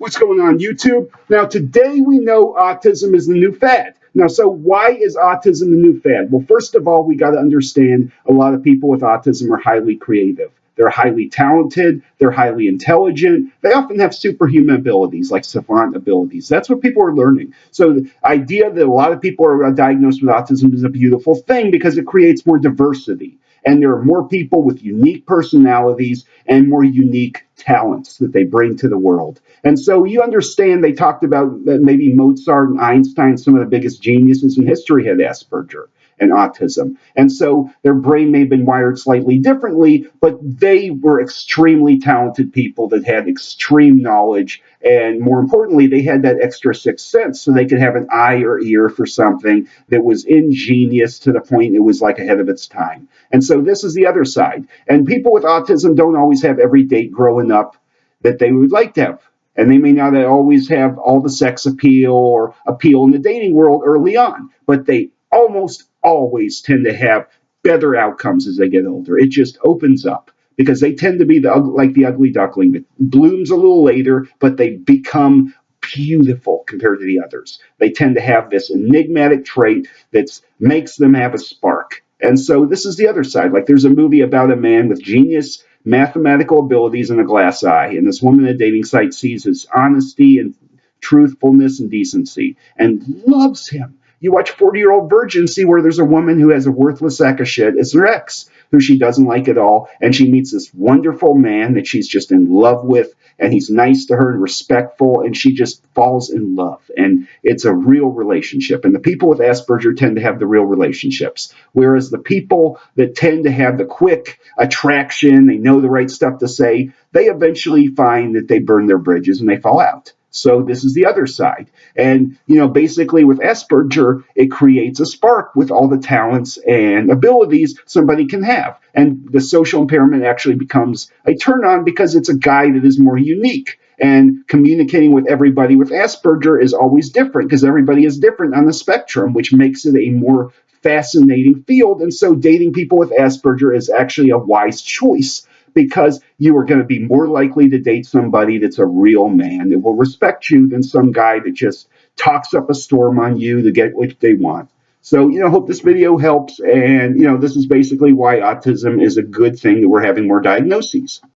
What's going on, YouTube? Now, today we know autism is the new fad. Now, so why is autism the new fad? Well, first of all, we got to understand a lot of people with autism are highly creative. They're highly talented. They're highly intelligent. They often have superhuman abilities, like savant abilities. That's what people are learning. So the idea that a lot of people are diagnosed with autism is a beautiful thing because it creates more diversity. And there are more people with unique personalities and more unique talents that they bring to the world. And so you understand they talked about that maybe Mozart and Einstein, some of the biggest geniuses in history, had Asperger and autism. And so their brain may have been wired slightly differently, but they were extremely talented people that had extreme knowledge. And more importantly, they had that extra sixth sense, so they could have an eye or ear for something that was ingenious to the point it was like ahead of its time. And so this is the other side. And people with autism don't always have every date growing up that they would like to have. And they may not always have all the sex appeal or appeal in the dating world early on, but they almost always tend to have better outcomes as they get older. It just opens up because they tend to be like the ugly duckling that blooms a little later, but they become beautiful compared to the others. They tend to have this enigmatic trait that makes them have a spark. And so this is the other side. Like there's a movie about a man with genius mathematical abilities and a glass eye. And this woman at a dating site sees his honesty and truthfulness and decency and loves him. You watch 40-Year-Old Virgin, see where there's a woman who has a worthless sack of shit. It's her ex, who she doesn't like at all. And she meets this wonderful man that she's just in love with. And he's nice to her and respectful. And she just falls in love. And it's a real relationship. And the people with Asperger tend to have the real relationships. Whereas the people that tend to have the quick attraction, they know the right stuff to say, they eventually find that they burn their bridges and they fall out. So this is the other side. And, basically with Asperger, it creates a spark with all the talents and abilities somebody can have. And the social impairment actually becomes a turn on because it's a guy that is more unique. And communicating with everybody with Asperger is always different because everybody is different on the spectrum, which makes it a more fascinating field. And so dating people with Asperger is actually a wise choice, because you are going to be more likely to date somebody that's a real man that will respect you than some guy that just talks up a storm on you to get what they want. So, hope this video helps. And, this is basically why autism is a good thing that we're having more diagnoses.